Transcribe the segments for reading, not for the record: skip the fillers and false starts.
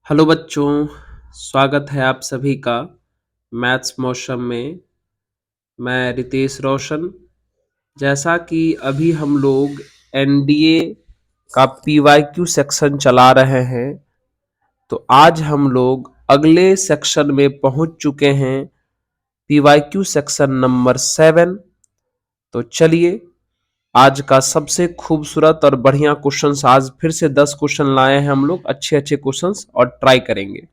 Hello बच्चों, स्वागत है आप सभी का मैथ्स मौसम में। मैं रितेश रोशन। जैसा कि अभी हम लोग एनडीए का पीवाईक्यू सेक्शन चला रहे हैं, तो आज हम लोग अगले सेक्शन में पहुंच चुके हैं, पीवाईक्यू सेक्शन नंबर 7। तो चलिए, आज का सबसे खूबसूरत और बढ़िया क्वेश्चंस, आज फिर से 10 क्वेश्चन लाए हैं हम लोग, अच्छे अच्छे क्वेश्चंस, और ट्राई करेंगे।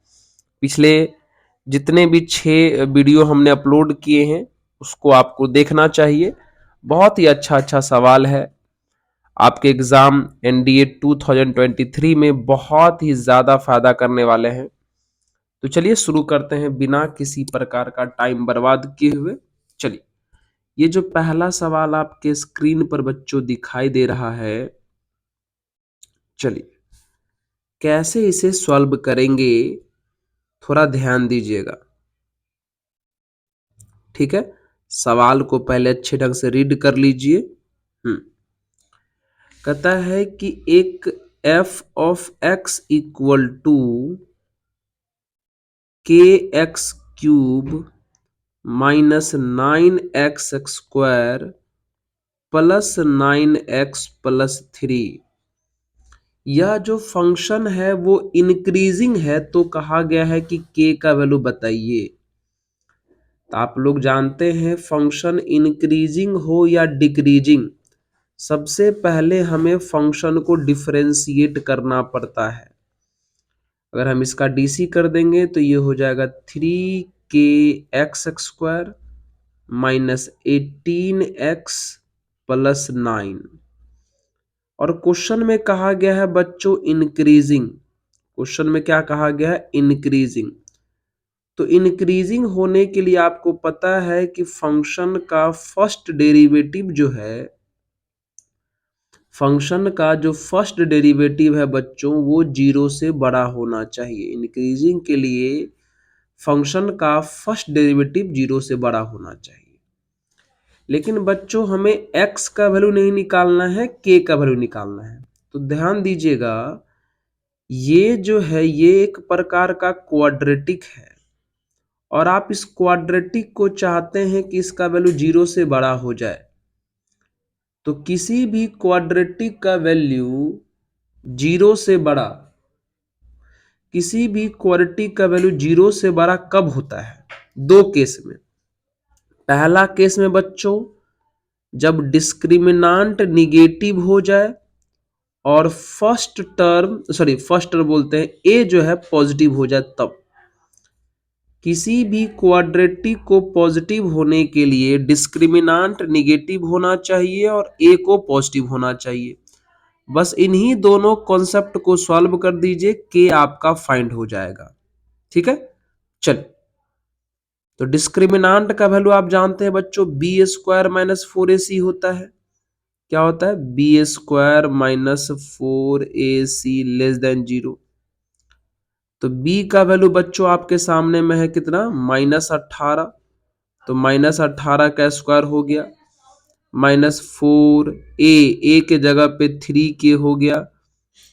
पिछले जितने भी 6 वीडियो हमने अपलोड किए हैं उसको आपको देखना चाहिए। बहुत ही अच्छा अच्छा सवाल है, आपके एग्जाम एनडीए 2023 में बहुत ही ज्यादा फायदा करने वाले हैं। तो चलिए शुरू करते हैं बिना किसी प्रकार का टाइम बर्बाद किए हुए। चलिए, ये जो पहला सवाल आपके स्क्रीन पर बच्चों दिखाई दे रहा है, चलिए कैसे इसे सॉल्व करेंगे, थोड़ा ध्यान दीजिएगा। ठीक है, सवाल को पहले अच्छे ढंग से रीड कर लीजिए। कहता है कि एक F of X equal to के X cube minus 9x² plus 9x+3, यह जो फंक्शन है वो इंक्रीजिंग है, तो कहा गया है कि के का वैल्यू बताइए। तो आप लोग जानते हैं फंक्शन इंक्रीजिंग हो या डिक्रीजिंग, सबसे पहले हमें फंक्शन को डिफरेंशिएट करना पड़ता है। अगर हम इसका डीसी कर देंगे तो ये हो जाएगा 3k x² माइनस 18x+9। और क्वेश्चन में कहा गया है बच्चों इंक्रीजिंग, क्वेश्चन में क्या कहा गया है, इंक्रीजिंग। तो इंक्रीजिंग होने के लिए आपको पता है कि फंक्शन का फर्स्ट डेरिवेटिव जो है, फंक्शन का जो फर्स्ट डेरिवेटिव है बच्चों, वो 0 से बड़ा होना चाहिए। इंक्रीजिंग के लिए फंक्शन का फर्स्ट डेरिवेटिव 0 से बड़ा होना चाहिए। लेकिन बच्चों हमें x का वैल्यू नहीं निकालना है, k का वैल्यू निकालना है। तो ध्यान दीजिएगा, ये जो है ये एक प्रकार का क्वाड्रेटिक है, और आप इस क्वाड्रेटिक को चाहते हैं कि इसका वैल्यू 0 से बड़ा हो जाए। तो किसी भी क्वाड्रेटिक का वैल्यू 0 से बड़ा, किसी भी क्वाड्रेटिक का वैल्यू 0 से बड़ा कब होता है? दो केस में। पहला केस में बच्चों, जब डिस्क्रिमिनांट निगेटिव हो जाए और फर्स्ट टर्म बोलते हैं, ए जो है पॉजिटिव हो जाए, तब। किसी भी क्वाड्रेटिक को पॉजिटिव होने के लिए डिस्क्रिमिनांट निगेटिव होना चाहिए और ए को पॉजिटिव होना चाहिए। बस इन्हीं दोनों कॉन्सेप्ट को सॉल्व कर दीजिए, के आपका फाइंड हो जाएगा। ठीक है, चल। तो डिस्क्रिमिनांट का वैल्यू आप जानते हैं बच्चों, b² माइनस 4ac होता है। क्या होता है? b² minus 4ac less than 0। तो b का वैल्यू बच्चों आपके सामने में है कितना, -18। तो -18 का स्क्वायर हो गया, -4a, a के जगह पे 3k हो गया,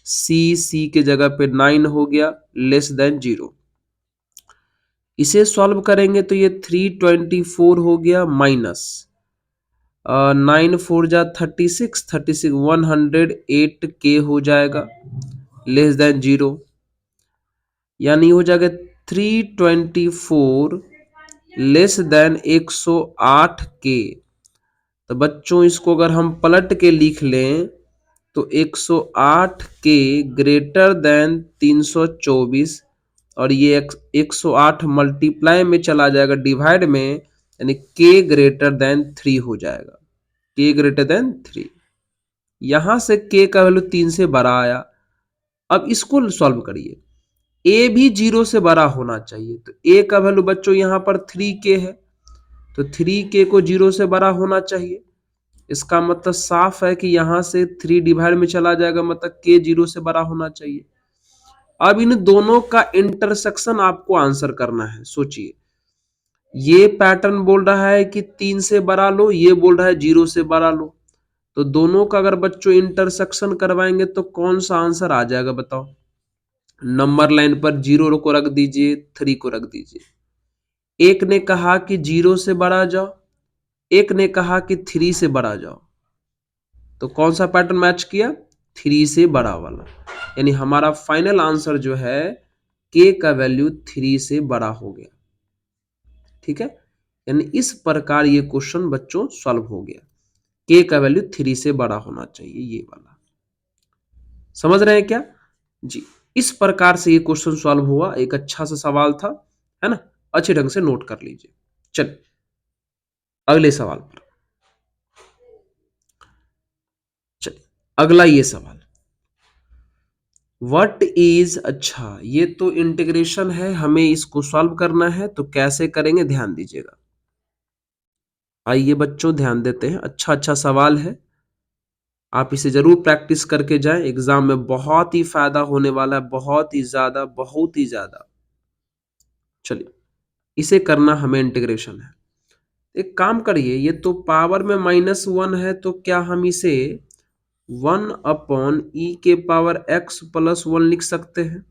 c के जगह पे 9 हो गया, लेस देन 0। इसे सॉल्व करेंगे तो ये 324 हो गया, माइनस 9 4 जा 36, 108k हो जाएगा, लेस देन 0। यानी हो जाएगा 324 लेस देन 108k। तो बच्चों इसको अगर हम पलट के लिख लें तो 108k ग्रेटर देन 324, और ये 108 मल्टीप्लाई में चला जाएगा डिवाइड में, यानी k ग्रेटर देन 3 हो जाएगा, k ग्रेटर देन 3। यहां से k का वैल्यू 3 से बड़ा आया। अब इसको सॉल्व करिए, a भी 0 से बड़ा होना चाहिए। तो a का वैल्यू बच्चों यहां पर 3k है, तो 3k को 0 से बड़ा होना चाहिए। इसका मतलब साफ है कि यहां से 3 डिवाइड में चला जाएगा, मतलब k 0 से बड़ा होना चाहिए। अब इन दोनों का इंटरसेक्शन आपको आंसर करना है। सोचिए, ये पैटर्न बोल रहा है कि 3 से बड़ा लो, ये बोल रहा है 0 से बड़ा लो। तो दोनों का अगर बच्चों इंटरसेक्शन करवाएंगे तो कौन सा आंसर आ जाएगा बताओ? नंबर लाइन पर 0 को रख दीजिए, 3 को रख दीजिए। एक ने कहा कि 0 से बड़ा जाओ, एक ने कहा कि 3 से बड़ा जाओ। तो कौन सा पैटर्न मैच किया? 3 से बड़ा वाला। यानी हमारा फाइनल आंसर जो है k का वैल्यू 3 से बड़ा हो गया। ठीक है, यानी इस प्रकार ये क्वेश्चन बच्चों सॉल्व हो गया। k का वैल्यू 3 से बड़ा होना चाहिए, ये वाला। समझ रहे हैं क्या जी? इस प्रकार से ये क्वेश्चन सॉल्व हुआ। एक अच्छा सा सवाल था, है ना? अच्छे ढंग से नोट कर लीजिए। चल अगले सवाल पर चलिए। अगला ये सवाल, व्हाट इज, अच्छा ये तो इंटीग्रेशन है, हमें इसको सॉल्व करना है, तो कैसे करेंगे ध्यान दीजिएगा। आइए बच्चों ध्यान देते हैं, अच्छा अच्छा सवाल है, आप इसे जरूर प्रैक्टिस करके जाएं। एग्जाम में बहुत ही फायदा होने वाला है, बहुत ही ज्यादा, बहुत ही ज्यादा। चलिए, इसे करना हमें इंटीग्रेशन है। एक काम करिए, ये तो पावर में -1 है, तो क्या हम इसे 1/e⁻x+1 लिख सकते हैं?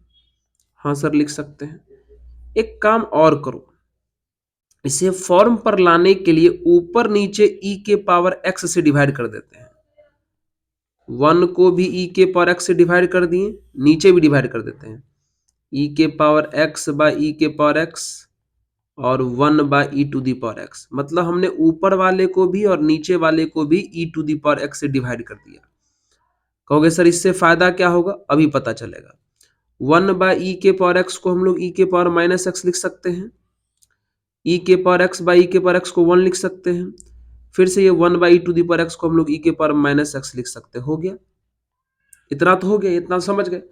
हाँ सर लिख सकते हैं। एक काम और करो, इसे फॉर्म पर लाने के लिए ऊपर नीचे e⁻x से डिवाइड कर देते हैं। 1 को भी e⁻x से डिवाइड कर दिए, नीचे भी डिवाइड कर देते हैं। e⁻x/e⁻x और 1/e⁻x, मतलब हमने ऊपर वाले को भी और नीचे वाले को भी e⁻x से डिवाइड कर दिया। कहोगे सर इससे फायदा क्या होगा? अभी पता चलेगा। 1/e⁻x को हम लोग e⁻−x लिख सकते हैं, e⁻x/e⁻x को 1 लिख सकते हैं, फिर से ये 1/e⁻x को हम लोग e⁻−x लिख सकते हैं। हो गया, इतना तो हो गया, इतना समझ गए।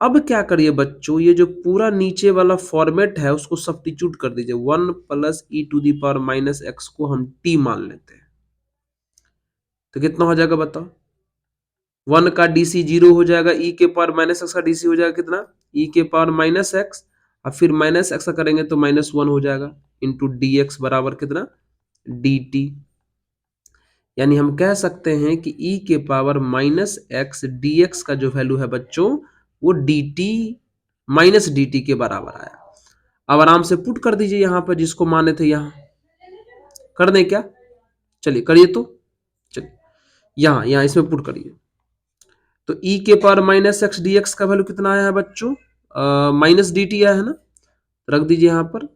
अब क्या करिए बच्चों, ये जो पूरा नीचे वाला फॉर्मेट है उसको सब्स्टिट्यूट कर दीजिए। 1 + e⁻−x को हम t मान लेते हैं, तो कितना हो जाएगा बताओ? 1 का DC 0 हो जाएगा, e⁻−x का DC हो जाएगा कितना? e⁻−x, और फिर -x का करेंगे तो -1 हो जाएगा, इंटू dx बराबर कितना? dt। यानी हम कह सकते हैं कि e⁻−x dx का जो वैल्यू है बच्चों, वो dt के बराबर आया। अब आराम से पुट कर दीजिए यहां पर, जिसको माने थे यहां कर दें क्या? चलिए करिए, तो चलिए यहां यहां इसमें पुट करिए। तो e⁻−x dx का वैल्यू कितना आया है बच्चों? -dt आया है ना, रख दीजिए यहां पर।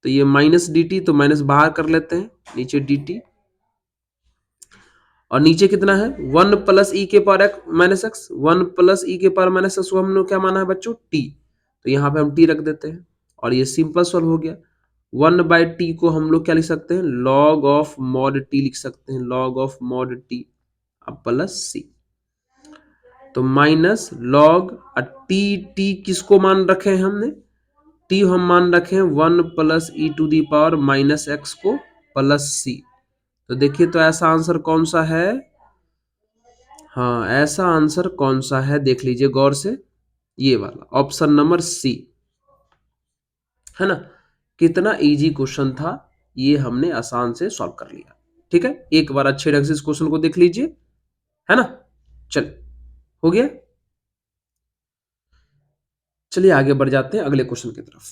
तो ये -dt, तो माइनस बाहर कर लेते हैं, नीचे dt, और नीचे कितना है? 1 + e⁻−x, 1 + e⁻−x को हम लोग क्या माना है बच्चों? t। तो यहाँ पे हम t रख देते हैं, और ये सिंपल सॉल्व हो गया। 1/t को हम लोग क्या लिख सकते हैं? log ऑफ mod t लिख सकते हैं, log ऑफ mod t अब प्लस c। तो माइनस log t किसको मान रखे हैं हमने? t हम मान रखे हैं 1 + e⁻−x को प्लस c। तो देखिए, तो ऐसा आंसर कौन सा है? हाँ, ऐसा आंसर कौन सा है देख लीजिए गौर से, ये वाला ऑप्शन नंबर सी, है ना? कितना इजी क्वेश्चन था, ये हमने आसान से सॉल्व कर लिया। ठीक है, एक बार अच्छे ढंग से इस क्वेश्चन को देख लीजिए, है ना? चल हो गया, चलिए आगे बढ़ जाते हैं अगले क्वेश्चन की तरफ।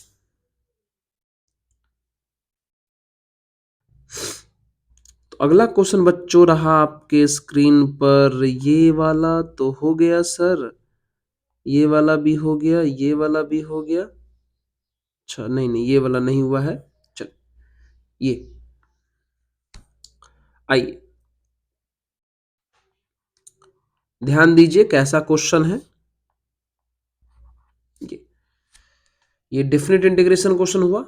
तो अगला क्वेश्चन बच्चों रहा आपके स्क्रीन पर, ये वाला तो हो गया सर, ये वाला भी हो गया, ये वाला भी हो गया। अच्छा नहीं नहीं, ये वाला नहीं हुआ है। चल ये आइए ध्यान दीजिए कैसा क्वेश्चन है ये। ये डिफिनेट इंटीग्रेशन क्वेश्चन हुआ,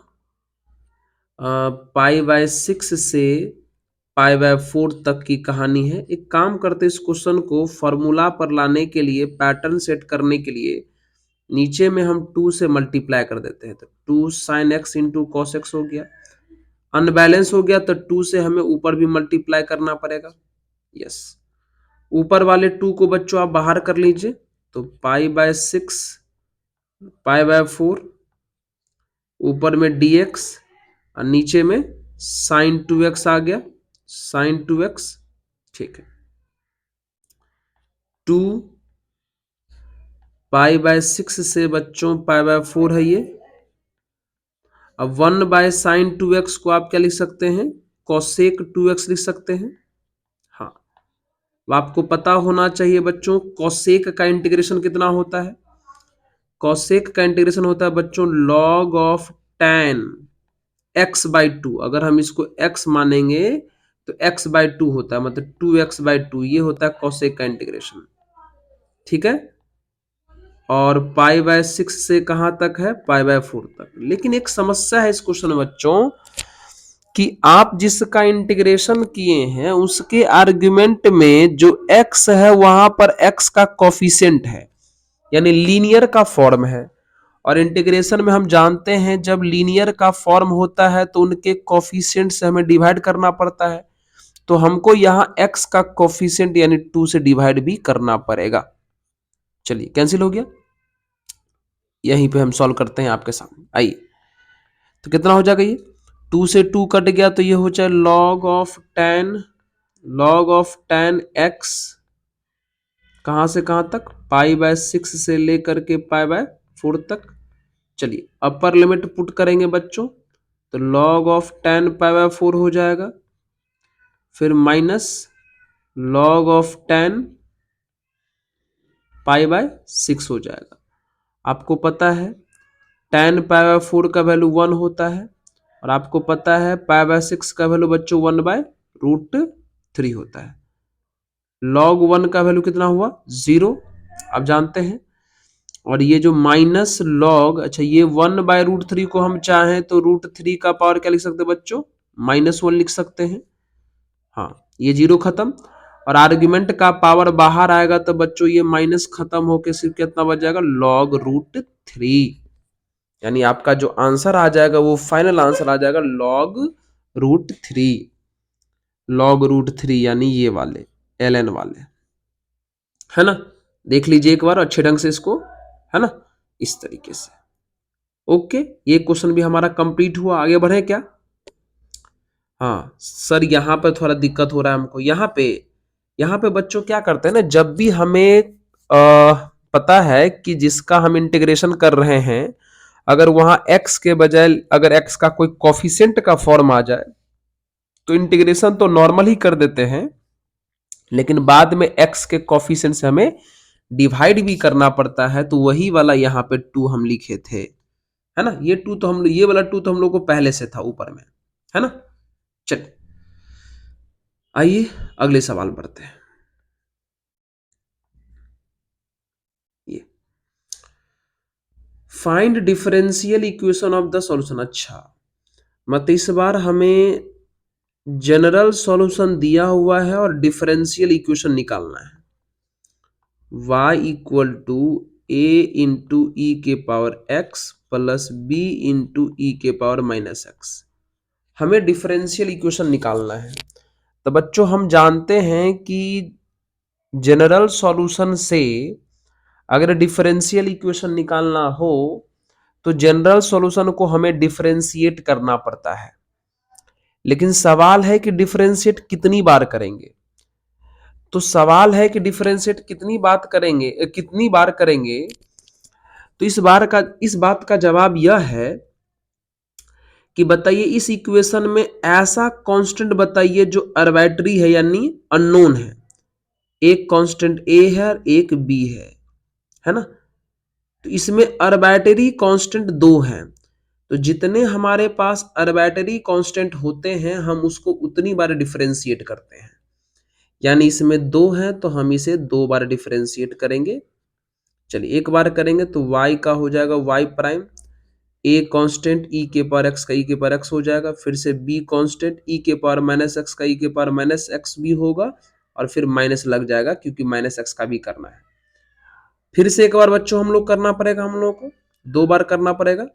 π/6 से π/4 तक की कहानी है। एक काम करते, इस क्वेश्चन को फॉर्मूला पर लाने के लिए, पैटर्न सेट करने के लिए, नीचे में हम 2 से मल्टीप्लाई कर देते हैं। तो 2 sin x into cos x हो गया। अनबैलेंस हो गया तो 2 से हमें ऊपर भी मल्टीप्लाई करना पड़ेगा। यस, ऊपर वाले 2 को बच्चों आप बाहर कर लीजिए, तो π/6 π/4, ऊपर में dx और नीचे में sin 2x आ गया, sin 2x। ठीक है, 2 π/6 से बच्चों π/4 है ये। अब 1/sin2x को आप क्या लिख सकते हैं, cosec2x लिख सकते हैं। हाँ, अब आपको पता होना चाहिए बच्चों cosec का इंटीग्रेशन कितना होता है। cosec का इंटीग्रेशन होता है बच्चों log ऑफ tan x/2। अगर हम इसको x मानेंगे तो x/2 होता है, मतलब 2x/2, ये होता है cosec का इंटीग्रेशन। ठीक है, और π/6 से कहां तक है, π/4 तक। लेकिन एक समस्या है इस क्वेश्चन में बच्चों कि आप जिसका इंटीग्रेशन किए हैं उसके आर्गुमेंट में जो x है वहां पर x का कोफिशिएंट है, यानी लीनियर का फॉर्म है। और इंटीग्रेशन में हम जानते हैं जब लीनियर का फॉर्म होता है तो उनके कोफिशिएंट से हमें डिवाइड करना पड़ता है। तो हमको यहाँ x का कोफिशिएंट यानी 2 से डिवाइड भी करना पड़ेगा। चलिए कैंसिल हो गया, यहीं पे हम सॉल्व करते हैं आपके सामने। आइए, तो कितना हो जाएगा, ये 2 से 2 कट गया तो ये हो जाए log ऑफ tan x, कहां से कहां तक, π/6 से लेकर के π/4 तक। चलिए अपर लिमिट पुट करेंगे बच्चों तो log ऑफ tan π/4 हो जाएगा, फिर माइनस log ऑफ tan π/6 हो जाएगा। आपको पता है tan π/4 का वैल्यू 1 होता है, और आपको पता है π/6 का वैल्यू बच्चों 1/√3 होता है। log 1 का वैल्यू कितना हुआ, 0, आप जानते हैं। और ये जो माइनस log, अच्छा ये 1/√3 को हम चाहें तो √3 का पावर क्या लिख सकते हैं बच्चों, -1 लिख सकते हैं। हाँ, ये 0 खत्म, और आर्ग्यूमेंट का पावर बाहर आएगा तो बच्चों ये माइनस खत्म होके सिर्फ कितना बच जाएगा, log√3। यानी आपका जो आंसर आ जाएगा वो फाइनल आंसर आ जाएगा log√3 यानी ये वाले ln वाले, है ना। देख लीजिए एक बार अच्छे ढंग से इसको, है ना, इस तरीके से। ओके, ये क्वेश्चन भी हमारा कंप्लीट हुआ। आगे बढ़े क्या। हाँ सर, यहाँ पर थोड़ा दिक्कत हो रहा है हमको। यहाँ पे बच्चों क्या करते हैं ना, जब भी हमें पता है कि जिसका हम इंटीग्रेशन कर रहे हैं अगर वहां x के बजाय अगर x का कोई कोफिशिएंट का फॉर्म आ जाए तो इंटीग्रेशन तो नॉर्मल ही कर देते हैं, लेकिन बाद में x के कोफिशिएंट से हमें डिवाइड भी करना पड़ता है। तो वही वाला यहाँ पे 2 हम लिखे थे, है ना। ये 2 तो हम, ये वाला 2 तो हम लोग को पहले से था ऊपर में, है ना। चलिए आइए अगले सवाल बढ़ते हैं। ये find differential equation of the solution. अच्छा, मतलब इस बार हमें जनरल सॉल्यूशन दिया हुआ है और डिफरेंशियल इक्वेशन निकालना है। y equal to a into E के power x plus b into E के पावर -x। हमें डिफरेंशियल इक्वेशन निकालना है। तो बच्चों हम जानते हैं कि जनरल सॉल्यूशन से अगर डिफरेंशियल इक्वेशन निकालना हो तो जनरल सॉल्यूशन को हमें डिफरेंशिएट करना पड़ता है। लेकिन सवाल है कि डिफरेंशिएट कितनी बार करेंगे। तो सवाल है कि डिफरेंशिएट कितनी बार करेंगे। तो इस बात का जवाब यह है कि बताइए इस इक्वेशन में ऐसा कांस्टेंट बताइए जो आर्बिट्ररी है यानी अननोन है। एक कांस्टेंट a है और एक b है ना। तो इसमें आर्बिट्ररी कांस्टेंट 2 हैं। तो जितने हमारे पास आर्बिट्ररी कांस्टेंट होते हैं हम उसको उतनी बार डिफरेंशिएट करते हैं। यानी इसमें 2 हैं तो हम इसे 2 बार डिफरेंशिएट करेंगे। चलिए एक बार करेंगे तो y का हो जाएगा y prime, a constant e के पावर x का e के पावर x हो जाएगा, फिर से b कांस्टेंट e के पावर -x का e के पावर -x भी होगा, और फिर माइनस लग जाएगा क्योंकि -x का भी करना है। फिर से एक बार बच्चों हम लोग करना पड़ेगा, हम लोग को 2 बार करना पड़ेगा।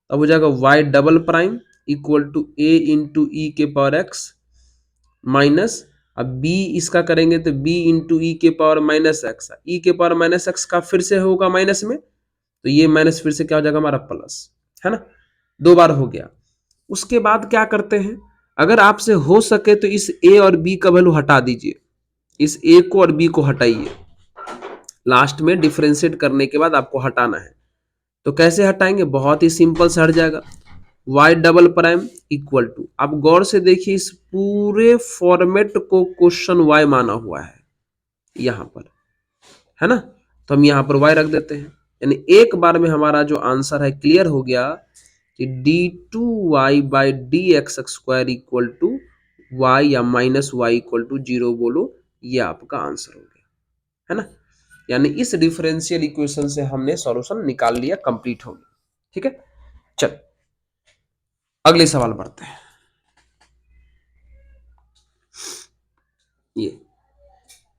अब हो जाएगा y double prime equal to a into E के पावर x माइनस, अब b इसका करेंगे तो b इंटू ई के पावर -x, ई के पावर -x का फिर से होगा माइनस में, तो ये माइनस फिर से क्या हो जाएगा हमारा प्लस, है ना। 2 बार हो गया। उसके बाद क्या करते हैं, अगर आपसे हो सके तो इस a और b का वैल्यू हटा दीजिए, इस a को और b को हटाइए। लास्ट में डिफरेंशिएट करने के बाद आपको हटाना है। तो कैसे हटाएंगे, बहुत ही सिंपल से हट जाएगा। y double prime equal to, आप गौर से देखिए इस पूरे फॉर्मेट को क्वेश्चन y माना हुआ है यहां पर, है ना। तो हम यहां पर y रख देते हैं, यानी एक बार में हमारा जो आंसर है क्लियर हो गया कि d2y by d x square equal to y या माइनस वाई इक्वल टू 0 बोलो, ये आपका आंसर हो गया, है ना। यानी इस डिफरेंशियल इक्वेशन से हमने सॉल्यूशन निकाल लिया, कंप्लीट हो गया। ठीक है, चल अगले सवाल बढ़ते हैं।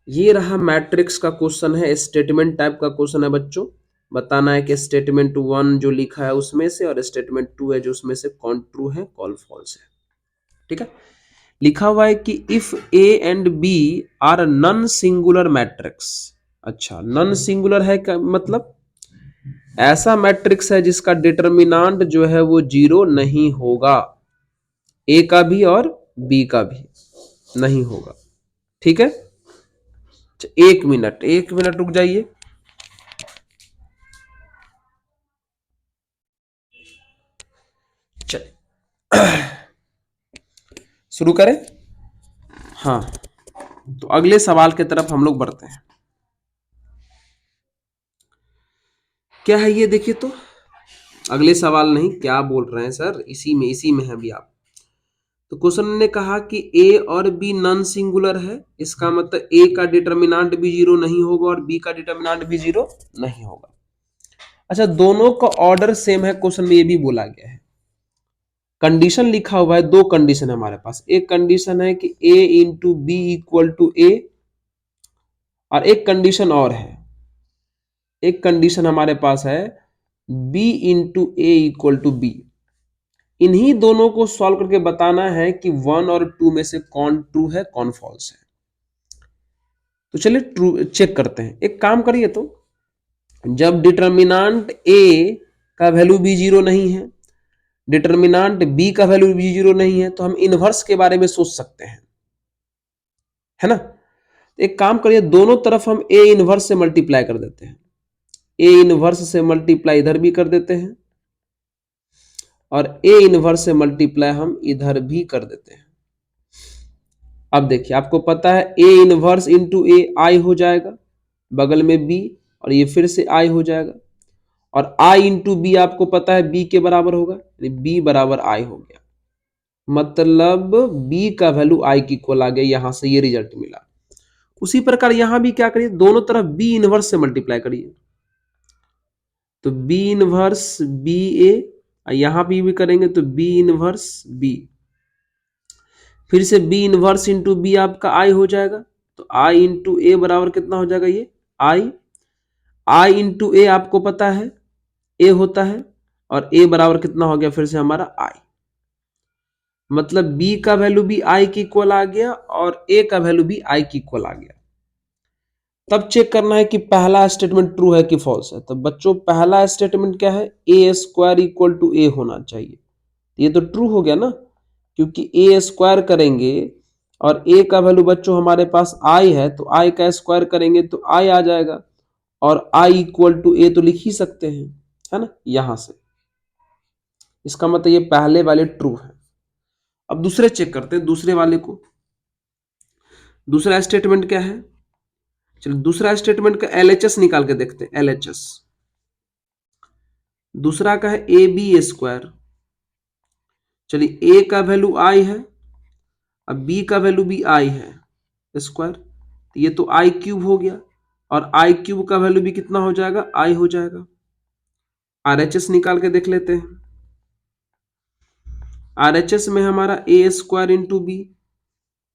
ये रहा मैट्रिक्स का क्वेश्चन है, स्टेटमेंट टाइप का क्वेश्चन है बच्चों। बताना है कि स्टेटमेंट 1 जो लिखा है उसमें से और स्टेटमेंट 2 है जो उसमें से कौन ट्रू है कौन फॉल्स है। ठीक है, लिखा हुआ है कि if A and B are non singular matrix. अच्छा, नॉन सिंगुलर है क्या मतलब, ऐसा मैट्रिक्स है जिसका डिटर्मिनांट जो है वो 0 नहीं होगा, ए का भी और बी का भी नहीं होगा। ठीक है, एक मिनट रुक जाइए। शुरू करें। हाँ, तो अगले सवाल की तरफ हम लोग बढ़ते हैं। क्या है ये देखिए, तो अगले सवाल नहीं, क्या बोल रहे हैं सर, इसी में है अभी आप। तो क्वेश्चन ने कहा कि ए और बी नॉन सिंगुलर है, इसका मतलब ए का डिटर्मिनांट भी 0 नहीं होगा और बी का डिटर्मिनांट भी 0 नहीं होगा। अच्छा, दोनों का ऑर्डर सेम है, क्वेश्चन में ये भी बोला गया है। कंडीशन लिखा हुआ है, दो कंडीशन है हमारे पास। एक कंडीशन है कि a into B equal to A, और एक कंडीशन और है, एक कंडीशन हमारे पास है b into A equal to B. इन्हीं दोनों को सॉल्व करके बताना है कि 1 और 2 में से कौन ट्रू है कौन फॉल्स है। तो चलिए ट्रू चेक करते हैं। एक काम करिए, तो जब डिटर्मिनांट a का वैल्यू भी 0 नहीं है, डिटर्मिनांट b का वैल्यू भी 0 नहीं है, तो हम इनवर्स के बारे में सोच सकते हैं, है ना। एक काम करिए, दोनों तरफ हम a इनवर्स से मल्टीप्लाई कर देते हैं। a इनवर्स से मल्टीप्लाई इधर भी कर देते हैं और a इनवर्स से मल्टीप्लाई हम इधर भी कर देते हैं। अब देखिए, आपको पता है a इनवर्स इंटू ए आई हो जाएगा, बगल में b, और ये फिर से i हो जाएगा, और i इंटू बी आपको पता है b के बराबर होगा, यानी b बराबर i हो गया। मतलब b का वैल्यू i की इक्वल आ गया, यहां से ये रिजल्ट मिला। उसी प्रकार यहां भी क्या करिए, दोनों तरफ b इनवर्स से मल्टीप्लाई करिए, तो b इनवर्स बी ए, यहां भी करेंगे तो b इनवर्स b, फिर से b इनवर्स इंटू बी आपका i हो जाएगा, तो i इंटू ए बराबर कितना हो जाएगा, ये i इंटू ए आपको पता है a होता है, और a बराबर कितना हो गया फिर से हमारा i। मतलब b का वैल्यू भी i की इक्वल आ गया और a का वैल्यू भी i की इक्वल आ गया। तब चेक करना है कि पहला स्टेटमेंट ट्रू है कि फॉल्स है। तो बच्चों पहला स्टेटमेंट क्या है, ए स्क्वायर इक्वल टू ए होना चाहिए, ये तो ट्रू हो गया ना, क्योंकि ए स्क्वायर करेंगे और ए का वैल्यू बच्चों हमारे पास आई है, तो आई का स्क्वायर करेंगे तो आई आ जाएगा, और आई इक्वल टू ए तो लिख ही सकते हैं, है ना, यहां से। इसका मतलब ये पहले वाले ट्रू है। अब दूसरे चेक करते हैं, दूसरे वाले को। दूसरा स्टेटमेंट क्या है, चलो दूसरा स्टेटमेंट का एलएचएस निकाल के देखते हैं। एलएचएस दूसरा का है ए बी स्क्वायर। चलिए ए का वैल्यू आई है, अब बी का वैल्यू भी आई है स्क्वायर, तो ये तो आई क्यूब हो गया, और आई क्यूब का वैल्यू भी कितना हो जाएगा, आई हो जाएगा। आरएचएस निकाल के देख लेते हैं। आरएचएस में हमारा ए स्क्वायर इंटू बी,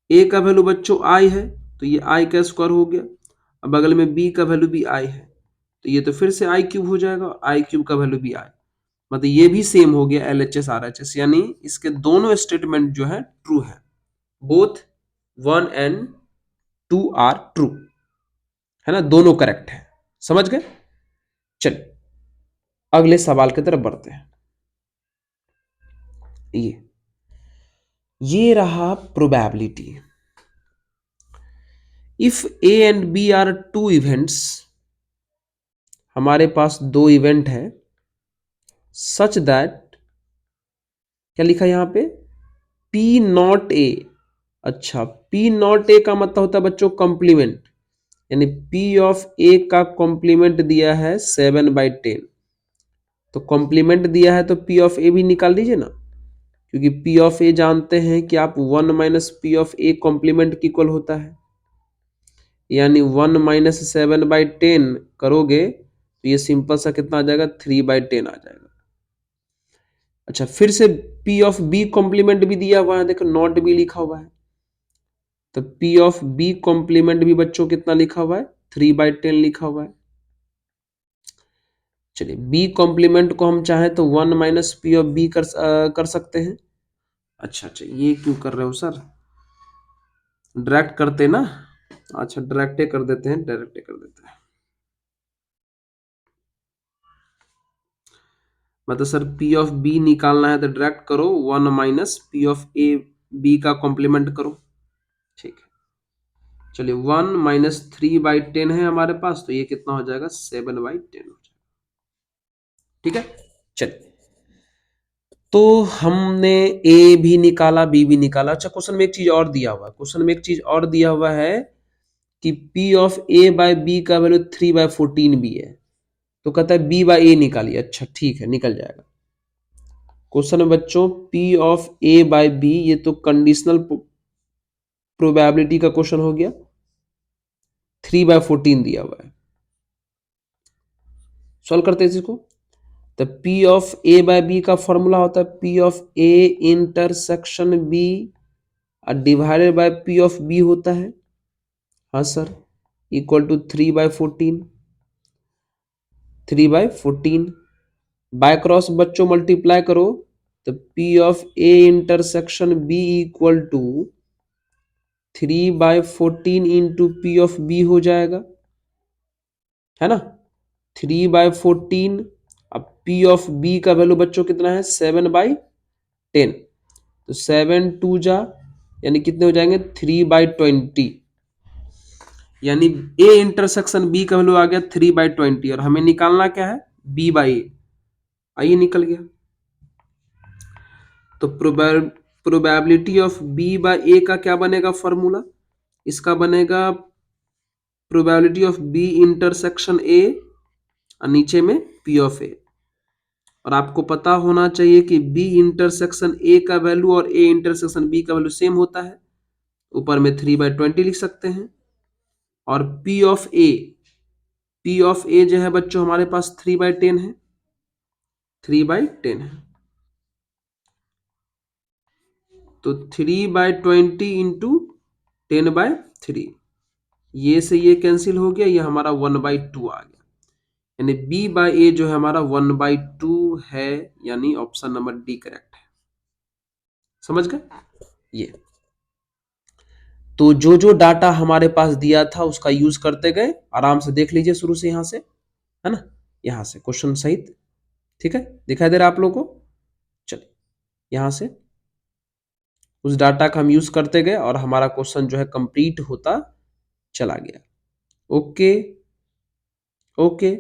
ए का वैल्यू बच्चों आई है, तो ये आई का स्क्वायर हो गया, अब बगल में बी का वैल्यू भी आई है, तो ये तो फिर से आई क्यूब हो जाएगा, आई क्यूब का वैल्यू भी आई, मतलब ये भी सेम हो गया एलएचएस आरएचएस, यानी इसके दोनों स्टेटमेंट जो है ट्रू है। बोथ 1 एंड 2 आर ट्रू, है ना, दोनों करेक्ट है। समझ गए। चलिए अगले सवाल की तरफ बढ़ते हैं। ये रहा probability. If A and B are two events हमारे पास दो इवेंट है सच दैट, क्या लिखा है यहाँ पे, पी नॉट ए। अच्छा, पी नॉट ए का मतलब होता है बच्चों कॉम्प्लीमेंट, यानी पी ऑफ ए का कॉम्प्लीमेंट दिया है 7/10, तो कॉम्प्लीमेंट दिया है तो पी ऑफ ए भी निकाल दीजिए ना, क्योंकि पी ऑफ ए जानते हैं कि आप 1 minus P of A complement की इक्वल होता है, यानी 1 माइनस 7/10 करोगे तो ये सिंपल सा कितना आ जाएगा, 3/10 आ जाएगा। अच्छा, फिर से पी ऑफ बी कॉम्प्लीमेंट भी दिया हुआ है, देखो नॉट बी लिखा हुआ है, तो पी ऑफ बी कॉम्प्लीमेंट भी बच्चों कितना लिखा हुआ है, 3/10 लिखा हुआ है। चलिए, बी कॉम्प्लीमेंट को हम चाहें तो 1 माइनस पी ऑफ बी कर सकते हैं। अच्छा अच्छा, ये क्यों कर रहे हो सर, डायरेक्ट करते ना, अच्छा डायरेक्टे कर देते हैं, डायरेक्टे कर देते हैं। मतलब सर पी ऑफ बी निकालना है तो डायरेक्ट करो, 1 minus P of A B का कॉम्प्लीमेंट करो, ठीक है। चलिए, 1 माइनस 3/10 है हमारे पास, तो ये कितना हो जाएगा, 7/10 हो जाएगा, ठीक है। चलिए, तो हमने ए भी निकाला, बी भी निकाला। अच्छा, क्वेश्चन में एक चीज और दिया हुआ है, क्वेश्चन में एक चीज और दिया हुआ है कि P of A by B का वैल्यू 3/14 भी है, तो कहता है बी बाय ए निकालिए। अच्छा ठीक है, निकल जाएगा। क्वेश्चन में बच्चों P of A by B, ये तो कंडीशनल प्रोबेबिलिटी का क्वेश्चन हो गया, 3/14 दिया हुआ है। सॉल्व करते हैं इसको, तो P of A by B का फॉर्मूला होता है P of A intersection B divided by P of B होता है, हाँ sir, equal to 3/14, 3/14 by cross बच्चों मल्टीप्लाई करो, तो P of A intersection B equal to 3/14 into P of B हो जाएगा, है ना, 3/14। अब पी ऑफ बी का वैल्यू बच्चों कितना है, 7/10, तो 7 2 जा, यानी कितने हो जाएंगे, 3/20, यानी ए इंटरसेक्शन बी का वैल्यू आ गया 3/20, और हमें निकालना क्या है, बी बाई ए, आइए निकल गया। तो probability of B by A का क्या बनेगा फॉर्मूला, इसका बनेगा probability of B intersection A और नीचे में पी ऑफ ए, और आपको पता होना चाहिए कि बी इंटरसेक्शन ए का वैल्यू और ए इंटरसेक्शन बी का वैल्यू सेम होता है, ऊपर में 3/20 लिख सकते हैं। और पी ऑफ ए जो है बच्चों हमारे पास 3/10 है, 3/10 है, तो 3/20 इंटू 10/3, ये से ये कैंसिल हो गया, ये हमारा 1/2 आ गया, यानी बी बाई ए जो है हमारा 1/2 है, यानी ऑप्शन नंबर डी करेक्ट है। समझ गए ये, तो जो जो डाटा हमारे पास दिया था उसका यूज करते गए, आराम से देख लीजिए शुरू से यहां से, है ना, यहां से क्वेश्चन सहित, ठीक है, दिखाई दे रहा है आप लोगों को। चलिए, यहां से उस डाटा का हम यूज करते गए और हमारा क्वेश्चन जो है कंप्लीट होता चला गया। ओके ओके,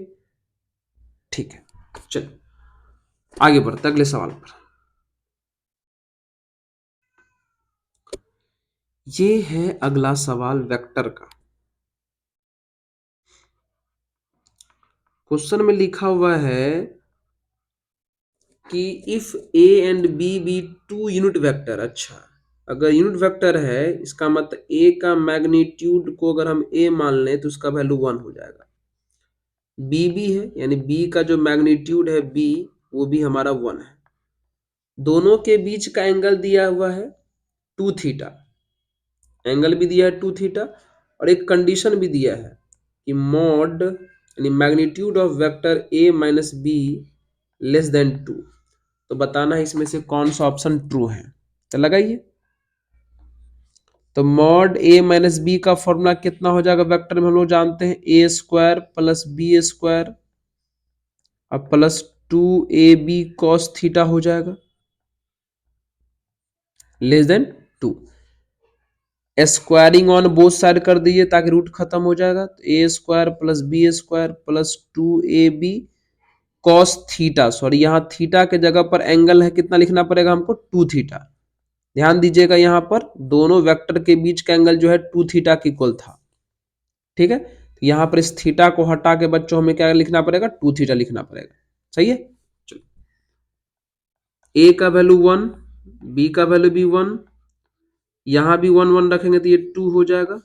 ठीक है, चलिए आगे बढ़ते अगले सवाल पर। ये है अगला सवाल वेक्टर का। क्वेश्चन में लिखा हुआ है कि if A and B be two unit vector. अच्छा, अगर यूनिट वेक्टर है इसका मतलब ए का मैग्नीट्यूड को अगर हम ए मान लें तो उसका वैल्यू 1 हो जाएगा, बी भी है, यानी बी का जो मैग्नीट्यूड है बी, वो भी हमारा 1 है, दोनों के बीच का एंगल दिया हुआ है 2θ, एंगल भी दिया है 2θ, और एक कंडीशन भी दिया है कि मॉड यानी magnitude of vector A minus be less than 2, तो बताना है इसमें से कौन सा ऑप्शन ट्रू है, तो लगाइए। तो मॉड ए माइनस बी का फॉर्मूला कितना हो जाएगा वेक्टर में, हम लोग जानते हैं A square plus B square और प्लस 2ab cos थीटा हो जाएगा, less than 2। Squaring on both side कर दीजिए ताकि रूट खत्म हो जाएगा। तो A square plus B square plus 2ab cos theta, sorry यहाँ थीटा के जगह पर एंगल है कितना लिखना पड़ेगा हमको, 2 थीटा। ध्यान दीजिएगा यहाँ पर दोनों वेक्टर के बीच का एंगल जो है 2 थीटा के इक्वल था। ठीक है, तो यहाँ पर इस थीटा को हटा के बच्चों हमें क्या लिखना पड़ेगा, 2 थीटा लिखना पड़ेगा। सही है, चलो ए का वैल्यू 1, बी का वैल्यू भी 1, यहां भी 1 1 रखेंगे तो ये 2 हो जाएगा,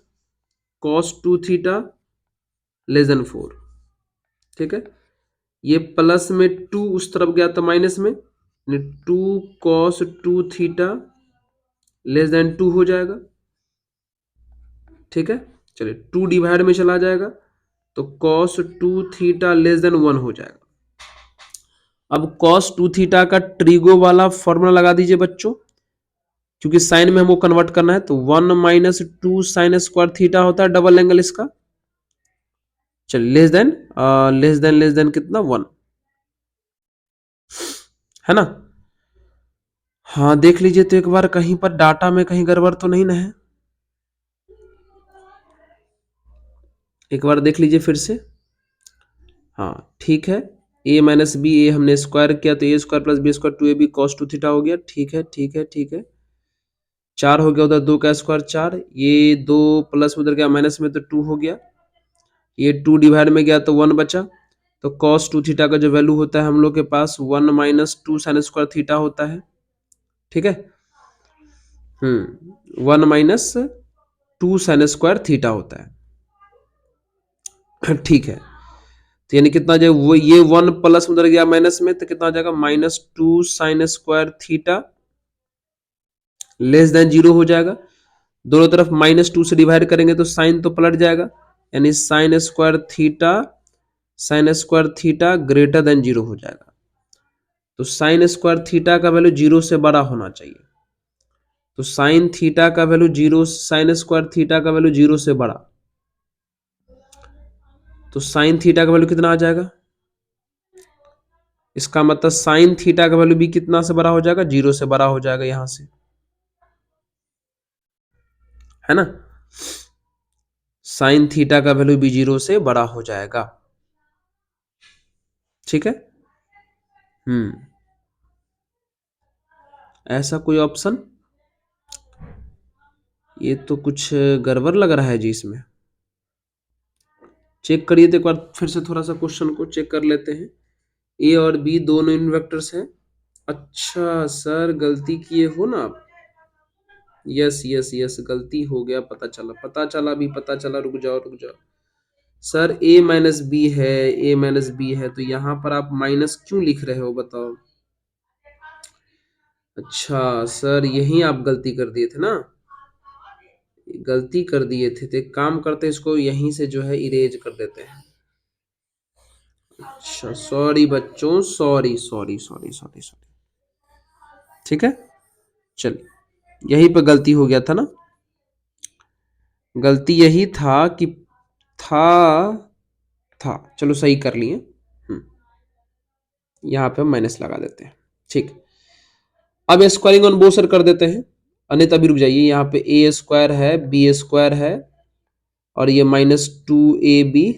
cos 2 थीटा लेस देन 4। ठीक है, ये प्लस में 2 उस तरफ गया तो माइनस में, 2 cos 2 थीटा लेस देन 2 हो जाएगा। ठीक है, चलिए 2 डिवाइड में चला जाएगा तो cos 2 थीटा लेस देन 1 हो जाएगा। अब cos 2 थीटा का ट्रिगो वाला फॉर्मूला लगा दीजिए बच्चों, क्योंकि साइन में हमको कन्वर्ट करना है। तो 1 माइनस 2 साइन स्क्वायर थीटा होता है डबल एंगल इसका। चलिए लेस देन कितना, 1 है ना। हाँ देख लीजिए तो एक बार कहीं पर डाटा में कहीं गड़बड़ तो नहीं ना है, एक बार देख लीजिए फिर से। हाँ ठीक है, a माइनस बी, ए हमने स्क्वायर किया तो A square plus B square 2ab cos 2 theta हो गया। ठीक है ठीक है ठीक है, 4 हो गया, उधर 2 का स्क्वायर 4, ये 2 प्लस उधर गया माइनस में तो 2 हो गया, ये 2 डिवाइड में गया तो 1 बचा। तो cos 2 थीटा का जो वैल्यू होता है हम लोग के पास 1 माइनस 2 साइन स्क्वायर थीटा होता है। ठीक है, 1 माइनस 2 साइन स्क्वायर थीटा होता है। ठीक है, तो यानी कितना जाए वो, ये 1 प्लस उधर गया माइनस में तो कितना आ जाएगा, minus 2 sine square theta less than 0 हो जाएगा। दोनों तरफ माइनस 2 से डिवाइड करेंगे तो साइन तो पलट जाएगा, यानी sine square theta greater than 0 हो जाएगा। तो साइन स्क्वायर थीटा का वैल्यू 0 से बड़ा होना चाहिए। तो साइन थीटा का वैल्यू 0, साइन स्क्वायर थीटा का वैल्यू 0 से बड़ा, तो साइन थीटा का वैल्यू कितना आ जाएगा, इसका मतलब साइन थीटा का वैल्यू भी कितना से बड़ा हो जाएगा, 0 से बड़ा हो जाएगा यहां से, है ना। साइन थीटा का वैल्यू भी 0 से बड़ा हो जाएगा। ठीक है, ऐसा कोई ऑप्शन, ये तो कुछ गड़बड़ लग रहा है जी इसमें। चेक करिए तो एक बार फिर से थोड़ा सा क्वेश्चन को चेक कर लेते हैं। ए और बी दोनों इन वेक्टर्स हैं। अच्छा सर गलती किए हो ना आप, यस यस यस गलती हो गया, पता चला भी, पता चला, रुक जाओ रुक जाओ। सर ए माइनस बी है, ए माइनस बी है, तो यहाँ पर आप माइनस क्यों लिख रहे हो बताओ। अच्छा सर यहीं आप गलती कर दिए थे ना, गलती कर दिए थे, तो एक काम करते हैं इसको यहीं से जो है इरेज कर देते हैं। अच्छा सॉरी बच्चों, sorry sorry sorry sorry sorry. ठीक है, चलिए यहीं पे गलती हो गया था ना, गलती यही था कि था था चलो सही कर लिए। यहाँ पे हम माइनस लगा देते हैं। ठीक, अब स्क्वायरिंग ऑन बोथ साइड कर देते हैं, अन्यथा अभी रुक जाइए, यहाँ पे ए स्क्वायर है, बी स्क्वायर है, और ये माइनस 2ab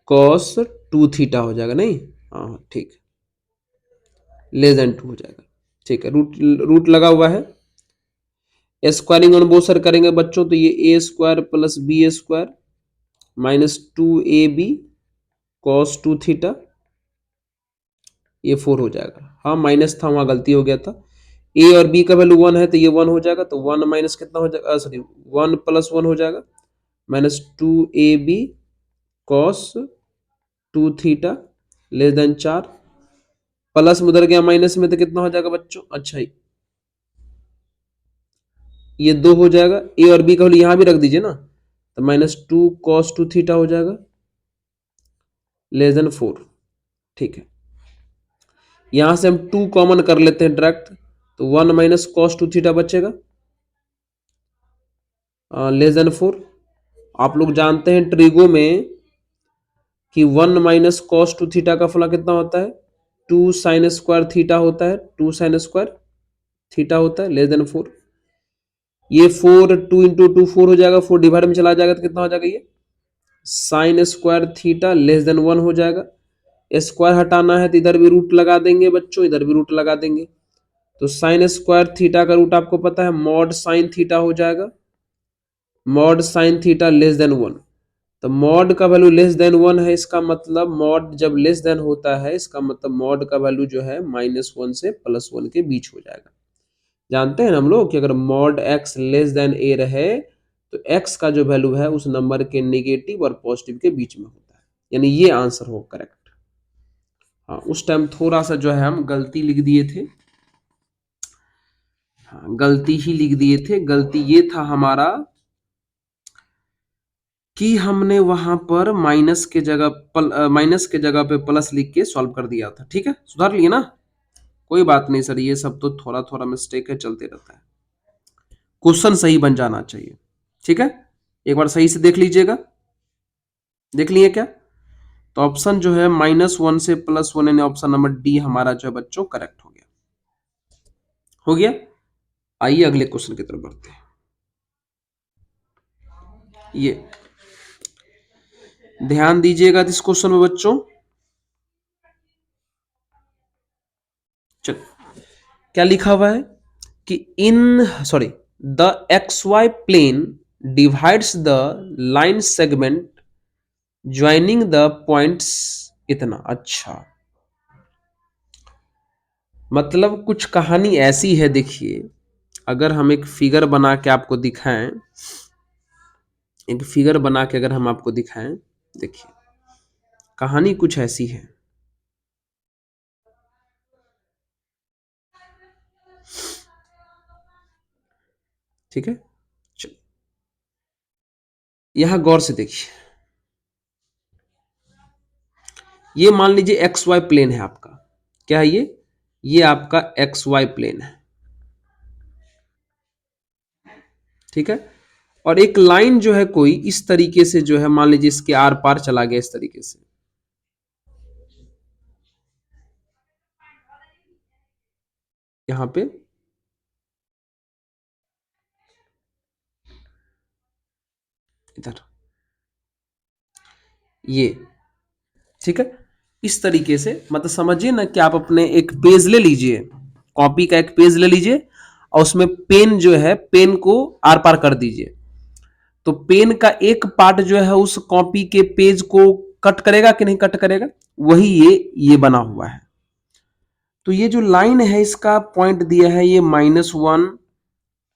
कॉस 2 थीटा हो जाएगा, नहीं हाँ ठीक, लेस देन 2 हो जाएगा। ठीक है, रूट रूट लगा हुआ है, स्क्वायरिंग ऑन बोथ साइड करेंगे बच्चों तो ये A square plus B square minus 2ab cos 2 theta, ये 4 हो जाएगा। हाँ माइनस था, वहां गलती हो गया था। ए और बी का वैल्यू 1 है तो ये 1 हो जाएगा, तो 1 माइनस कितना हो जाएगा, सॉरी 1 प्लस 1 हो जाएगा, minus 2ab cos 2 theta less than 4, plus में उधर गया माइनस में तो कितना हो जाएगा बच्चों, अच्छा ये 2 हो जाएगा। ए और बी का वैल्यू यहां भी रख दीजिए ना, तो माइनस 2 कॉस 2 थीटा हो जाएगा लेस देन 4। ठीक है, यहां से हम 2 कॉमन कर लेते हैं डायरेक्ट, तो 1 माइनस कॉस 2 थीटा बचेगा लेस देन 4। आप लोग जानते हैं ट्रिगो में कि 1 माइनस कॉस 2 थीटा का फला कितना होता है, 2 साइन स्क्वायर थीटा होता है, 2 साइन स्क्वायर थीटा होता है लेस देन 4। ये 4 2 इंटू 2 4 हो जाएगा, 4 डिवाइड में चला जाएगा तो कितना हो जाएगा, ये sine square theta less than 1 हो जाएगा। स्क्वायर हटाना है तो इधर भी रूट लगा देंगे बच्चों, इधर भी रूट लगा देंगे। तो साइन स्क्वायर थीटा का रूट आपको पता है मॉड साइन थीटा हो जाएगा, mod sine theta less than 1। तो मॉड का वैल्यू लेस देन 1 है, इसका मतलब मॉड जब लेस देन होता है इसका मतलब मॉड का वैल्यू जो है -1 से +1 के बीच हो जाएगा। जानते हैं ना हम लोग कि अगर mod x less than a रहे तो x का जो वैल्यू है उस नंबर के नेगेटिव और पॉजिटिव के बीच में होता है, यानी ये आंसर हो करेक्ट। हाँ, उस टाइम थोड़ा सा जो है हम गलती लिख दिए थे। हाँ, गलती ही लिख दिए थे। गलती ये था हमारा कि हमने वहां पर माइनस के जगह पे प्लस लिख के सॉल्व कर दिया था। ठीक है, सुधार लिए ना, कोई बात नहीं सर, ये सब तो थोड़ा थोड़ा मिस्टेक है, चलते रहता है। क्वेश्चन सही बन जाना चाहिए। ठीक है, एक बार सही से देख लीजिएगा। देख लिए क्या? तो ऑप्शन जो है -1 से +1 यानी ऑप्शन नंबर डी हमारा जो है बच्चों करेक्ट हो गया। हो गया। आइए अगले क्वेश्चन की तरफ बढ़ते हैं। ये ध्यान दीजिएगा इस क्वेश्चन में बच्चों। चल, क्या लिखा हुआ है कि the x y plane divides the line segment joining the points इतना। अच्छा, मतलब कुछ कहानी ऐसी है, देखिए अगर हम एक फिगर बना के आपको दिखाएं, एक फिगर बना के अगर हम आपको दिखाएं, देखिए कहानी कुछ ऐसी है। ठीक है, चलिए यहां गौर से देखिए, ये मान लीजिए एक्स वाई प्लेन है आपका। क्या है ये आपका एक्स वाई प्लेन है। ठीक है, और एक लाइन जो है कोई इस तरीके से जो है मान लीजिए इसके आर पार चला गया इस तरीके से, यहां पे इधर ये। ठीक है, इस तरीके से मतलब समझिए ना कि आप अपने एक पेज ले लीजिए, कॉपी का एक पेज ले लीजिए और उसमें पेन जो है पेन को आर पार कर दीजिए। तो पेन का एक पार्ट जो है उस कॉपी के पेज को कट करेगा कि नहीं कट करेगा, वही ये बना हुआ है। तो ये जो लाइन है इसका पॉइंट दिया है ये -1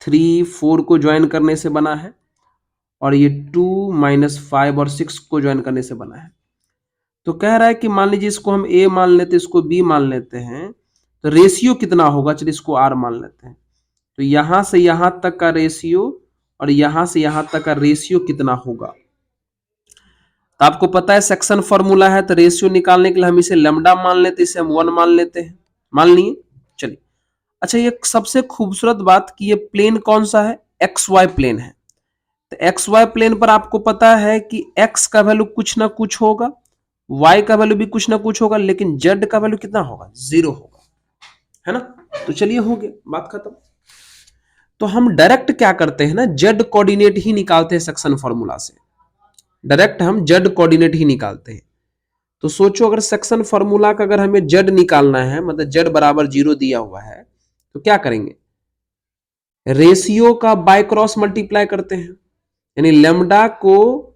3 4 को ज्वाइन करने से बना है, और ये 2 -5 और 6 को ज्वाइन करने से बना है। तो कह रहा है कि मान लीजिए इसको हम ए मान लेते हैं, इसको बी मान लेते हैं, तो रेशियो कितना होगा, चलिए इसको आर मान लेते हैं। तो यहां से यहां तक का रेशियो और यहां से यहां तक का रेशियो कितना होगा। तो आपको पता है सेक्शन फॉर्मूला है, तो रेशियो निकालने के लिए हम इसे लेमडा मान लेते हैं, इसे हम 1 मान लेते हैं, मान लिए। चलिए, अच्छा ये सबसे खूबसूरत बात कि ये प्लेन कौन सा है, एक्स वाई प्लेन है। तो एक्स वाई प्लेन पर आपको पता है कि एक्स का वैल्यू कुछ ना कुछ होगा, वाई का वैल्यू भी कुछ ना कुछ होगा, लेकिन जेड का वैल्यू कितना होगा, 0 होगा, है ना। तो चलिए हो गया, बात खत्म। तो हम डायरेक्ट क्या करते हैं ना, जेड कोऑर्डिनेट ही निकालते हैं सेक्शन फॉर्मूला से, डायरेक्ट हम जेड कोऑर्डिनेट ही निकालते हैं। तो सोचो अगर सेक्शन फॉर्मूला का अगर हमें जेड निकालना है, मतलब जेड बराबर 0 दिया हुआ है, तो क्या करेंगे, रेशियो का बाय क्रॉस मल्टीप्लाई करते हैं, यानी लेमडा को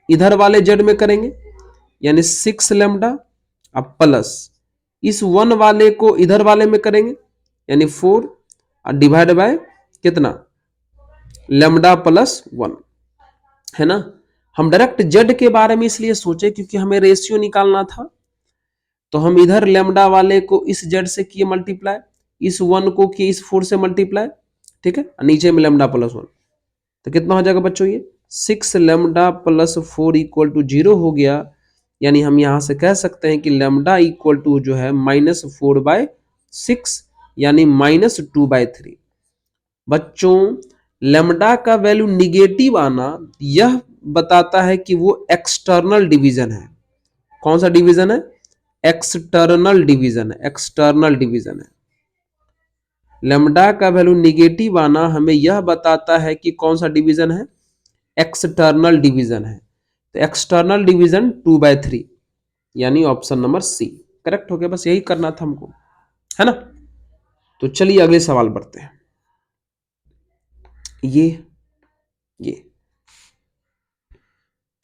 इधर वाले जेड में करेंगे, यानी 6 लेमडा अब प्लस इस 1 वाले को इधर वाले में करेंगे, यानी 4 और डिवाइड बाय कितना, लेमडा +1, है ना। हम डायरेक्ट जेड के बारे में इसलिए सोचे क्योंकि हमें रेशियो निकालना था। तो हम इधर लेमडा वाले को इस जेड से किए मल्टीप्लाई, इस 1 को किए इस 4 से मल्टीप्लाई। ठीक है, नीचे में लेमडा +1, तो कितना हो जाएगा बच्चों, ये 6 लेमडा +4 इक्वल टू 0 हो गया। यानी हम यहां से कह सकते हैं कि लेमडा इक्वल टू जो है -4/6 यानी -2/3। बच्चों लेमडा का वैल्यू निगेटिव आना यह बताता है कि वो एक्सटर्नल डिवीजन है। कौन सा डिवीजन है, एक्सटर्नल डिवीजन है, एक्सटर्नल डिवीजन है। लेमडा का वैल्यू निगेटिव आना हमें यह बताता है कि कौन सा डिवीजन है, एक्सटर्नल डिवीजन है। तो एक्सटर्नल डिवीजन 2/3, यानी ऑप्शन नंबर सी करेक्ट हो गया। बस यही करना था हमको, है ना। तो चलिए अगले सवाल बढ़ते हैं। ये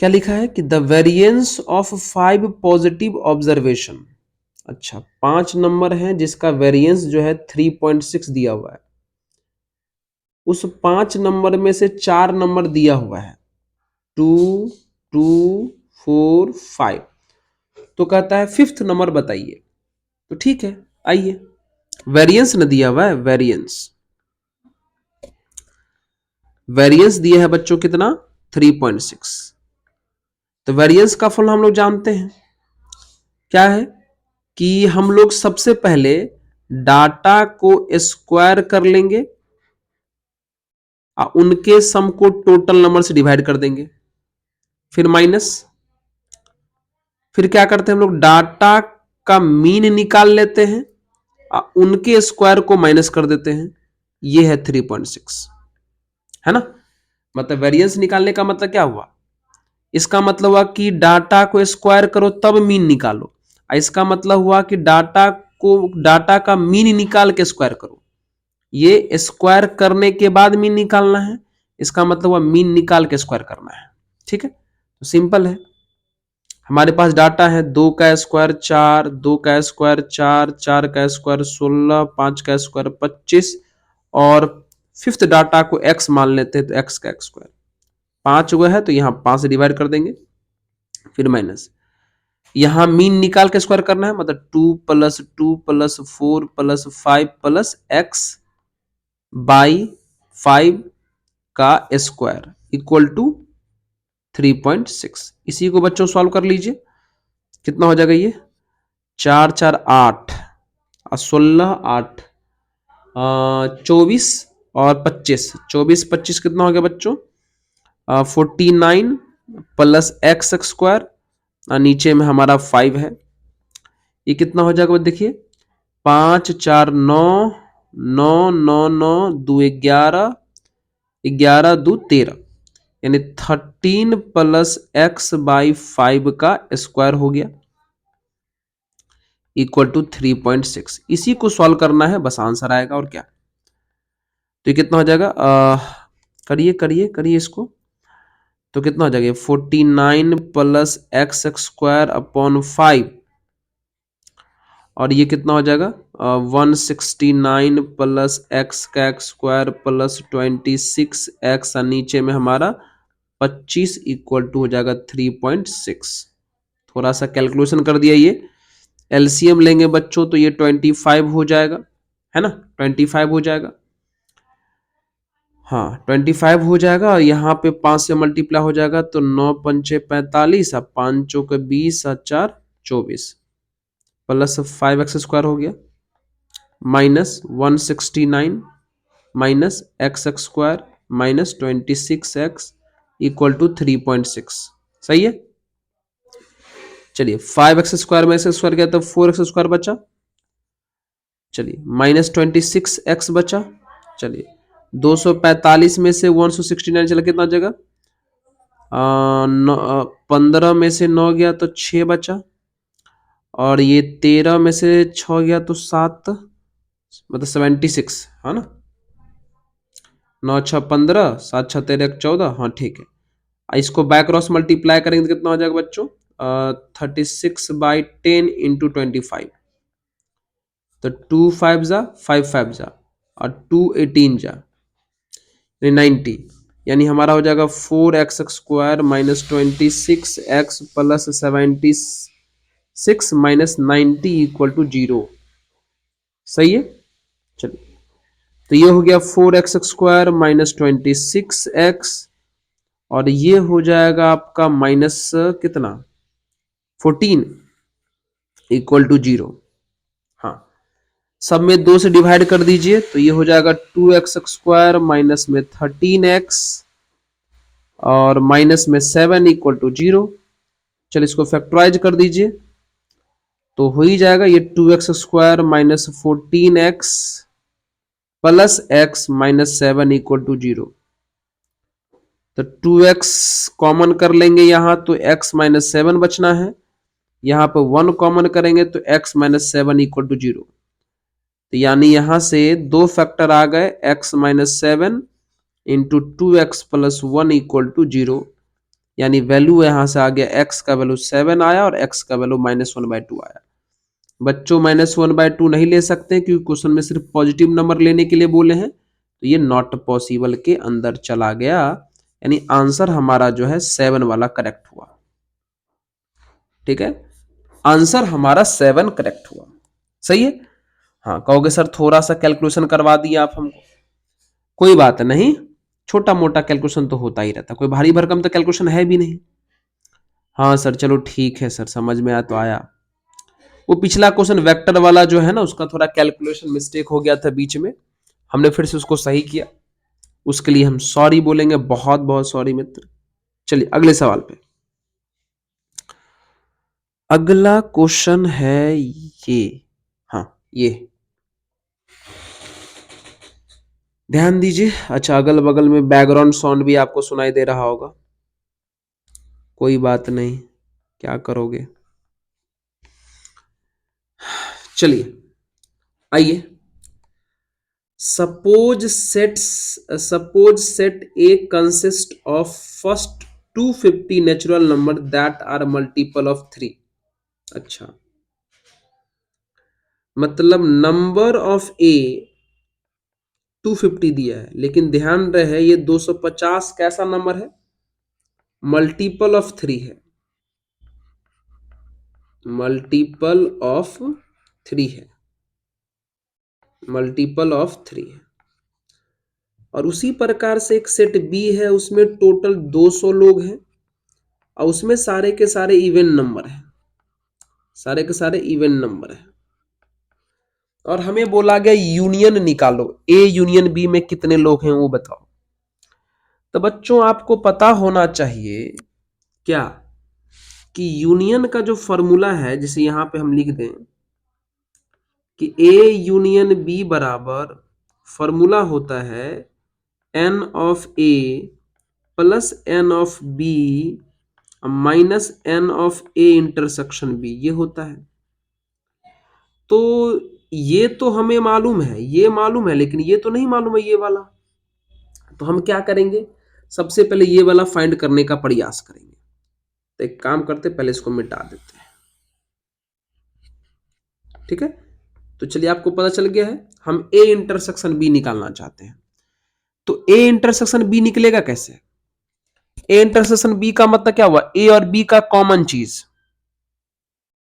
क्या लिखा है कि the variance of 5 positive observation. अच्छा, 5 नंबर है जिसका वेरिएंस जो है 3.6 दिया हुआ है। उस 5 नंबर में से 4 नंबर दिया हुआ है, 2, 2, 4, 5। तो कहता है फिफ्थ नंबर बताइए। तो ठीक है, आइए, वेरिएंस न दिया हुआ है, वेरिएंस वेरिएंस दिया है बच्चों कितना, 3.6। तो वेरिएंस का फॉर्मूला हम लोग जानते हैं, क्या है कि हम लोग सबसे पहले डाटा को स्क्वायर कर लेंगे और उनके सम को टोटल नंबर से डिवाइड कर देंगे, फिर माइनस, फिर क्या करते हैं हम लोग डाटा का मीन निकाल लेते हैं और उनके स्क्वायर को माइनस कर देते हैं। ये है 3.6, है ना। मतलब वेरिएंस निकालने का मतलब क्या हुआ, इसका मतलब हुआ कि डाटा को स्क्वायर करो तब मीन निकालो। इसका मतलब हुआ कि डाटा का मीन निकाल के स्क्वायर करो। ये स्क्वायर करने के बाद मीन निकालना है, इसका मतलब हुआ मीन निकाल के स्क्वायर करना है। ठीक है, तो सिंपल है। हमारे पास डाटा है 2 का स्क्वायर 4, 2 का स्क्वायर 4, 4 का स्क्वायर 16, 5 का स्क्वायर 25 और फिफ्थ डाटा को x मान लेते हैं तो x का स्क्वायर 5 हुआ है, तो यहाँ 5 से डिवाइड कर देंगे, फिर माइनस, यहाँ मीन निकाल के स्क्वायर करना है, मतलब 2 + 2 + 4 + 5 + x बाई 5 का स्क्वायर इक्वल टू 3.6। इसी को बच्चों सॉल्व कर लीजिए, कितना हो जाएगा ये, 4 4 8 और 16 8 24 और 25, 24 25 कितना हो गया बच्चों, 49 + x स्क्वायर और नीचे में हमारा 5 है। ये कितना हो जाएगा देखिए, 5 4 9 9 9 9 2 11 11 2 13, यानी 13 + x/5 का स्क्वायर हो गया इक्वल टू 3.6। इसी को सॉल्व करना है, बस आंसर आएगा और क्या। तो ये कितना हो जाएगा, करिए करिए करिए इसको, तो कितना हो जाएगा 49 + x स्क्वायर अपॉन 5 और ये कितना हो जाएगा 169 + x का स्क्वायर प्लस 26x और नीचे में हमारा 25 इक्वल टू हो जाएगा 3.6। थोड़ा सा कैलकुलेशन कर दिया, ये एलसीएम लेंगे बच्चों तो ये 25 हो जाएगा, है ना, 25 हो जाएगा। हाँ 25 हो जाएगा और यहाँ पे 5 से मल्टीप्लाई हो जाएगा तो 9 पंचे 45 और 5 चौके 20 और 4 24 प्लस 5x स्क्वायर हो गया minus 169 minus x square minus 26x equal to 3.6। सही है। चलिए 5x स्क्वायर में x स्क्वायर गया तो 4x स्क्वायर बचा, चलिए माइनस 26x बचा। चलिए 245 में से 169 चला कितना जगह, 15 में से 9 गया तो 6 बचा और ये 13 में से 6 गया तो 7, मतलब 76, है ना। 9 6 15 7 6 13 14, हाँ ठीक है। इसको बैक क्रॉस मल्टीप्लाई करेंगे तो कितना हो जाएगा बच्चों, 36/10 इंटू 25, तो 2 5 जा 5 5 जा और 2 18 जा 90, यानी हमारा हो जाएगा 4x square minus 26x plus 76 minus 90 equal to 0। सही है। चलिए तो ये हो गया 4x स्क्वायर माइनस 26x और ये हो जाएगा आपका माइनस कितना 14 इक्वल टू 0। हाँ, सब में 2 से डिवाइड कर दीजिए तो ये हो जाएगा 2x स्क्वायर माइनस में 13x और माइनस में 7 इक्वल टू 0। चलिए इसको फैक्टराइज कर दीजिए तो हो ही जाएगा ये 2x square minus 14x plus x minus 7 equal to 0। तो 2x कॉमन कर लेंगे यहां तो x माइनस 7 बचना है, यहां पर 1 कॉमन करेंगे तो x माइनस 7 इक्वल टू 0। तो यानी यहां से दो फैक्टर आ गए, x minus 7 into 2x plus 1 equal to 0। यानी वैल्यू यहां से आ गया, x का वैल्यू 7 आया और x का वैल्यू -1/2 आया। बच्चों -1/2 नहीं ले सकते क्योंकि क्वेश्चन में सिर्फ पॉजिटिव नंबर लेने के लिए बोले हैं, तो ये नॉट पॉसिबल के अंदर चला गया। यानी आंसर हमारा जो है 7 वाला करेक्ट हुआ। ठीक है, आंसर हमारा 7 करेक्ट हुआ। सही है। हाँ, कहोगे सर थोड़ा सा कैलकुलेशन करवा दिया आप हमको। कोई बात नहीं, छोटा मोटा कैलकुलेशन तो होता ही रहता, कोई भारी भरकम तो कैलकुलेशन है भी नहीं। हाँ सर चलो ठीक है सर, समझ में आया तो आया। वो पिछला क्वेश्चन वेक्टर वाला जो है ना, उसका थोड़ा कैलकुलेशन मिस्टेक हो गया था बीच में, हमने फिर से उसको सही किया, उसके लिए हम सॉरी बोलेंगे, बहुत बहुत सॉरी मित्र। चलिए अगले सवाल पे। अगला क्वेश्चन है ये, हाँ ये ध्यान दीजिए। अच्छा, अगल बगल में बैकग्राउंड साउंड भी आपको सुनाई दे रहा होगा, कोई बात नहीं, क्या करोगे। चलिए आइए, suppose set A consist of first 250 natural number that are multiple of 3। अच्छा, मतलब नंबर ऑफ ए 250 दिया है, लेकिन ध्यान रहे ये 250 कैसा नंबर है, मल्टीपल ऑफ 3 है, मल्टीपल ऑफ 3 है, मल्टीपल ऑफ 3 है। और उसी प्रकार से एक सेट बी है, उसमें टोटल 200 लोग हैं और उसमें सारे के सारे इवन नंबर हैं, सारे के सारे इवन नंबर हैं। और हमें बोला गया यूनियन निकालो, ए यूनियन बी में कितने लोग हैं वो बताओ। तो बच्चों आपको पता होना चाहिए क्या, कि यूनियन का जो फॉर्मूला है, जैसे यहां पे हम लिख दें कि ए यूनियन बी बराबर फॉर्मूला होता है n of A plus n of B minus n of A intersection B, ये होता है। तो ये तो हमें मालूम है, ये मालूम है, लेकिन ये तो नहीं मालूम है ये वाला। तो हम क्या करेंगे, सबसे पहले ये वाला फाइंड करने का प्रयास करेंगे। तो एक काम करते, पहले इसको मिटा देते हैं। ठीक है, तो चलिए आपको पता चल गया है, हम ए इंटरसेक्शन बी निकालना चाहते हैं। तो ए इंटरसेक्शन बी निकलेगा कैसे, ए इंटरसेक्शन बी का मतलब क्या हुआ, ए और बी का कॉमन चीज।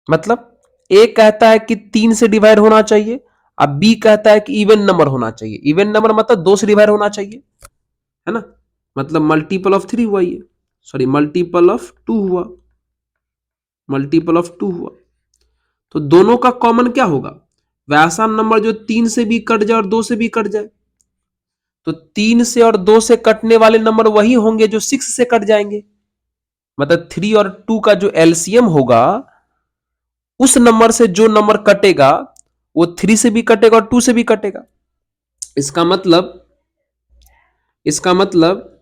मतलब ए कहता है कि 3 से डिवाइड होना चाहिए, अब बी कहता है कि इवन नंबर होना चाहिए। इवन नंबर मतलब 2 से डिवाइड होना चाहिए, है ना। मतलब मल्टीपल ऑफ 3 हुआ, ये सॉरी मल्टीपल ऑफ 2 हुआ, मल्टीपल ऑफ 2 हुआ। तो दोनों का कॉमन क्या होगा, वैसा नंबर जो 3 से भी कट जाए और 2 से भी कट जाए। तो 3 से और 2 से कटने वाले नंबर वही होंगे जो 6 से कट जाएंगे। मतलब 3 और 2 का जो एलसीएम होगा, उस नंबर से जो नंबर कटेगा वो 3 से भी कटेगा और 2 से भी कटेगा। इसका मतलब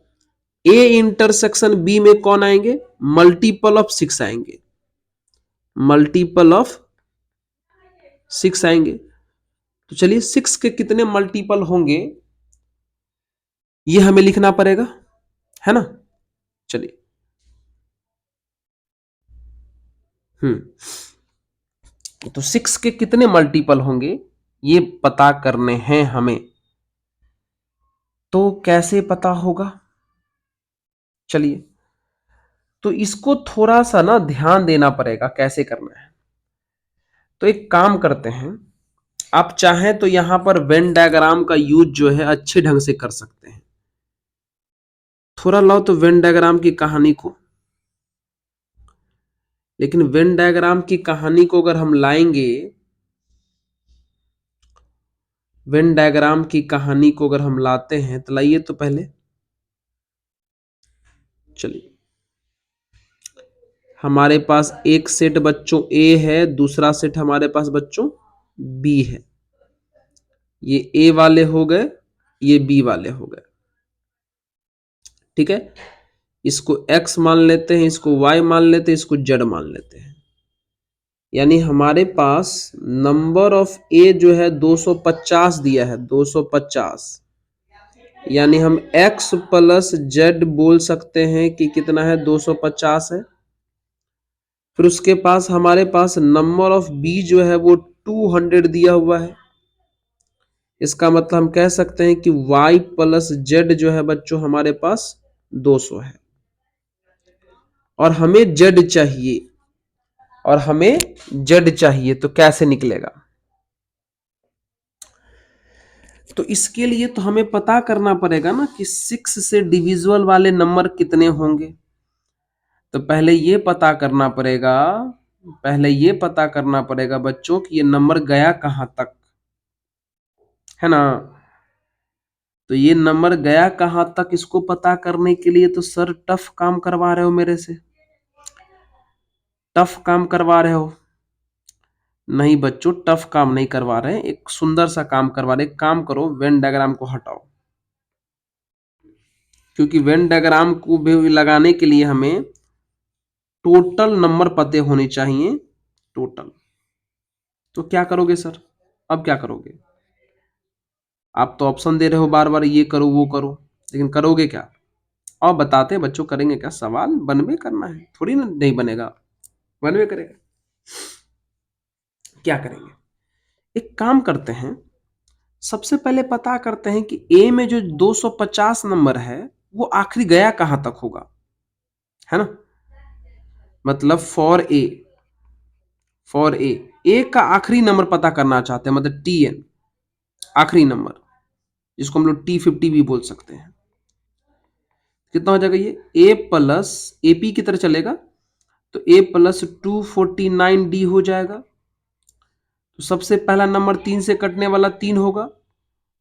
ए इंटरसेक्शन बी में कौन आएंगे, मल्टीपल ऑफ 6 आएंगे, मल्टीपल ऑफ 6 आएंगे। तो चलिए 6 के कितने मल्टीपल होंगे ये हमें लिखना पड़ेगा, है ना। चलिए तो 6 के कितने मल्टीपल होंगे ये पता करने हैं हमें। तो कैसे पता होगा, चलिए तो इसको थोड़ा सा ना ध्यान देना पड़ेगा कैसे करना है। तो एक काम करते हैं, आप चाहें तो यहां पर वेन डायग्राम का यूज जो है अच्छे ढंग से कर सकते हैं। थोड़ा लाओ तो वेन डायग्राम की कहानी को, लेकिन वेन डायग्राम की कहानी को अगर हम लाएंगे, वेन डायग्राम की कहानी को अगर हम लाते हैं तो लाइए तो पहले, चलिए हमारे पास एक सेट बच्चों ए है, दूसरा सेट हमारे पास बच्चों बी है। ये ए वाले हो गए, ये बी वाले हो गए। ठीक है, इसको x मान लेते हैं, इसको y मान लेते हैं, इसको z मान लेते हैं। यानी हमारे पास नंबर ऑफ ए जो है 250 दिया है, 250। यानी हम x प्लस z बोल सकते हैं कि कितना है, 250 है। फिर उसके पास हमारे पास नंबर ऑफ बी जो है वो 200 दिया हुआ है। इसका मतलब हम कह सकते हैं कि y प्लस z जो है बच्चों हमारे पास 200 है, और हमें z चाहिए, और हमें z चाहिए, तो कैसे निकलेगा? तो इसके लिए तो हमें पता करना पड़ेगा ना कि 6 से डिविजिबल वाले नंबर कितने होंगे। तो पहले ये पता करना पड़ेगा, बच्चों कि ये नंबर गया कहां तक, है ना। तो ये नंबर गया कहां तक, इसको पता करने के लिए तो सर टफ काम करवा रहे हो मेरे से, टफ काम करवा रहे हो। नहीं बच्चों, टफ काम नहीं करवा रहे हैं, एक सुंदर सा काम करवा रहे हैं। काम करो, वेन डायग्राम को हटाओ, क्योंकि वेन डायग्राम को भी लगाने के लिए हमें टोटल नंबर पते होने चाहिए, टोटल। तो क्या करोगे सर, अब क्या करोगे? आप तो ऑप्शन दे रहे हो बार बार, ये करो वो करो, लेकिन करोगे क्या? और बताते हैं बच्चों, करेंगे क्या? सवाल बनवे करना है, थोड़ी ना नहीं बनेगा, बनवे करेगा। क्या करेंगे, एक काम करते हैं, सबसे पहले पता करते हैं कि ए में जो 250 नंबर है वो आखिरी गया कहां तक होगा, है ना। मतलब फॉर ए का आखिरी नंबर पता करना चाहते हैं, मतलब टीएन, आखिरी नंबर, जिसको हम लोग T50 भी बोल सकते हैं। कितना हो जाएगा ये, ए प्लस एपी की तरह चलेगा, तो ए प्लस 249D हो जाएगा। तो सबसे पहला नंबर 3 से कटने वाला 3 होगा,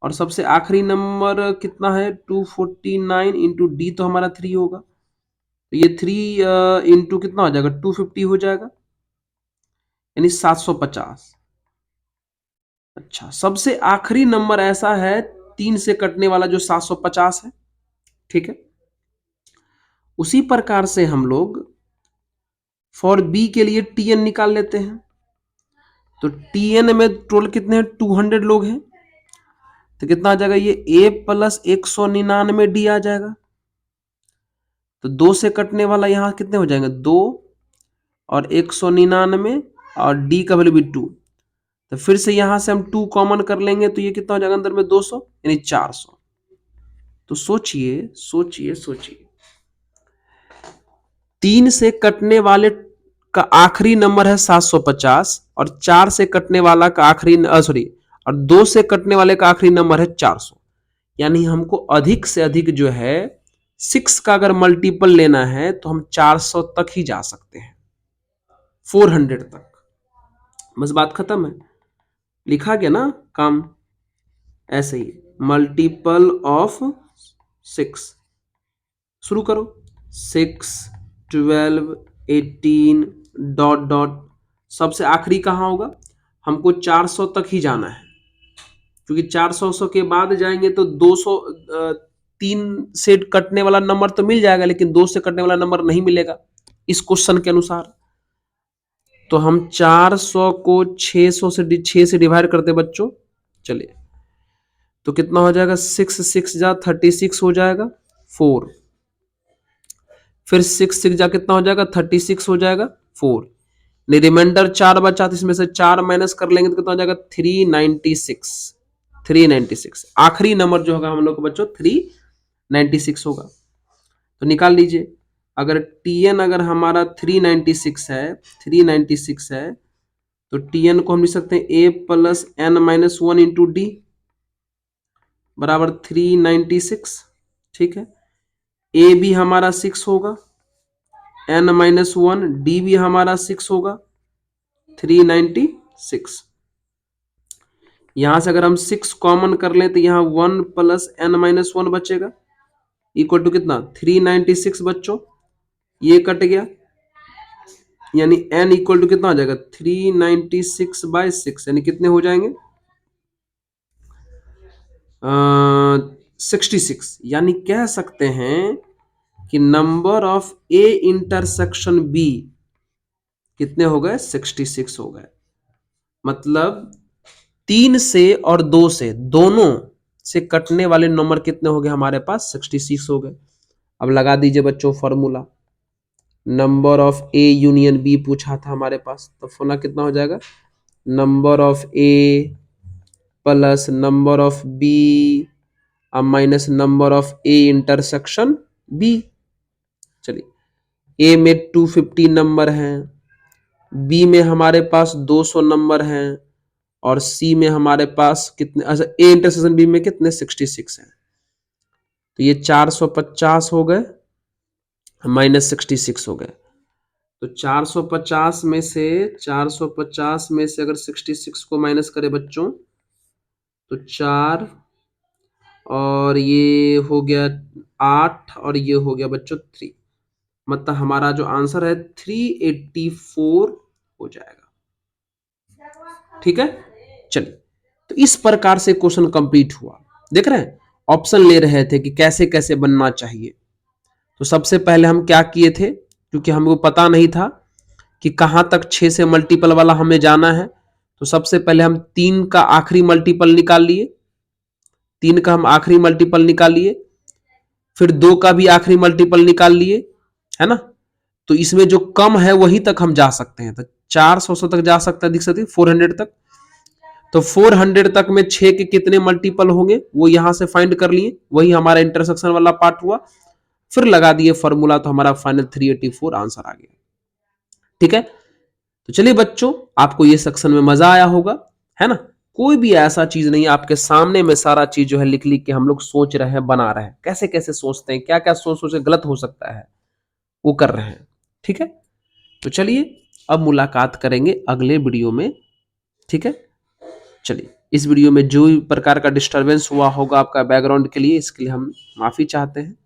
और सबसे आखिरी नंबर कितना है, 249 इंटू डी, तो हमारा 3 होगा। तो ये 3 इंटू कितना हो जाएगा, 250 हो जाएगा, यानी 750। अच्छा, सबसे आखिरी नंबर ऐसा है 3 से कटने वाला जो 750 है। ठीक है, उसी प्रकार से हम लोग फॉर बी के लिए टीएन निकाल लेते हैं। तो टीएन में टोटल कितने हैं, 200 लोग हैं। तो कितना आ जाएगा, ये ए प्लस 199 डी आ जाएगा। तो 2 से कटने वाला यहां कितने हो जाएंगे, 2 और 199, और डी का वैल्यू भी 2। तो फिर से यहां से हम 2 कॉमन कर लेंगे, तो ये कितना हो जाएगा अंदर में, 200, यानी 400। तो सोचिए सोचिए सोचिए, 3 से कटने वाले का आखिरी नंबर है 750, और 4 से कटने वाला का आखिरी सॉरी, और 2 से कटने वाले का आखिरी नंबर है 400। यानी हमको अधिक से अधिक जो है 6 का अगर मल्टीपल लेना है तो हम 400 तक ही जा सकते हैं, 400 तक, बस बात खत्म है। लिखा गया ना काम, ऐसे ही मल्टीपल ऑफ 6, शुरू करो, 6, 12, 18 डॉट डॉट, सबसे आखिरी कहां होगा, हमको 400 तक ही जाना है, क्योंकि 400 के बाद जाएंगे तो 200, 3 से कटने वाला नंबर तो मिल जाएगा, लेकिन 2 से कटने वाला नंबर नहीं मिलेगा इस क्वेश्चन के अनुसार। तो हम 400 को 6 से डिवाइड करते बच्चों, चलिए, तो कितना हो जाएगा, 6 6 जा 36 हो जाएगा, 4, फिर 6 6 जा कितना हो जाएगा, 36 हो जाएगा, 4, रिमाइंडर 4 बचा, तो इसमें से 4 माइनस कर लेंगे तो कितना हो जाएगा, 396, 396 आखिरी नंबर जो होगा हम लोग को बच्चों 396 होगा। तो निकाल लीजिए, अगर टीएन अगर हमारा 396 है, 396 है, तो टीएन को हम लिख सकते हैं A plus N minus 1 into D बराबर 396। ठीक है, ए भी हमारा 6 होगा, एन माइनस 1, डी भी हमारा 6 होगा, 396। यहां से अगर हम 6 कॉमन कर लें तो यहां 1 प्लस एन माइनस 1 बचेगा, इक्वल टू कितना, 396 बच्चों, ये कट गया, यानी एन इक्वल टू कितना हो जाएगा, 396 बाय 6, यानी कितने हो जाएंगे, 66, यानी कह सकते हैं कि number of A intersection B कितने हो गए, 66 हो गए। मतलब 3 से और 2 से, दोनों से कटने वाले नंबर कितने हो गए हमारे पास, 66 हो गए। अब लगा दीजिए बच्चों formula, number of A union B पूछा था हमारे पास, तो फॉर्मूला कितना हो जाएगा, number of A plus number of B minus number of A intersection B. चलिए, ए में 250 नंबर हैं, बी में हमारे पास 200 नंबर हैं, और सी में हमारे पास कितने, अच्छा ए इंटरसेक्शन बी में कितने, 66 हैं। तो ये 450 हो गए माइनस 66 हो गए। तो 450 में से, 450 में से अगर 66 को माइनस करें बच्चों, तो 4 और ये हो गया 8 और ये हो गया बच्चों 3, मतलब हमारा जो आंसर है 384 हो जाएगा। ठीक है, चलिए, तो इस प्रकार से क्वेश्चन कंप्लीट हुआ। देख रहे हैं, ऑप्शन ले रहे थे कि कैसे कैसे बनना चाहिए। तो सबसे पहले हम क्या किए थे, क्योंकि हमको पता नहीं था कि कहां तक 6 से मल्टीपल वाला हमें जाना है, तो सबसे पहले हम 3 का आखिरी मल्टीपल निकाल लिए, 3 का हम आखिरी मल्टीपल निकाल लिए, फिर 2 का भी आखिरी मल्टीपल निकाल लिए, है ना। तो इसमें जो कम है वही तक हम जा सकते हैं, तो 400 तक जा सकता है, दिख सकती है 400 तक। तो 400 तक में 6 के कितने मल्टीपल होंगे वो यहां से फाइंड कर लिए, वही हमारा इंटरसेक्शन वाला पार्ट हुआ। फिर लगा दिए फॉर्मूला, तो हमारा फाइनल 384 आंसर आ गया। ठीक है, तो चलिए बच्चों, आपको ये सेक्शन में मजा आया होगा, है ना। कोई भी ऐसा चीज नहीं है, आपके सामने में सारा चीज जो है लिख लिख के हम लोग सोच रहे हैं, बना रहे हैं, कैसे कैसे सोचते हैं, क्या क्या सोच सोच के गलत हो सकता है वो कर रहे हैं। ठीक है, तो चलिए अब मुलाकात करेंगे अगले वीडियो में। ठीक है, चलिए, इस वीडियो में जो भी प्रकार का डिस्टरबेंस हुआ होगा आपका बैकग्राउंड के लिए, इसके लिए हम माफी चाहते हैं।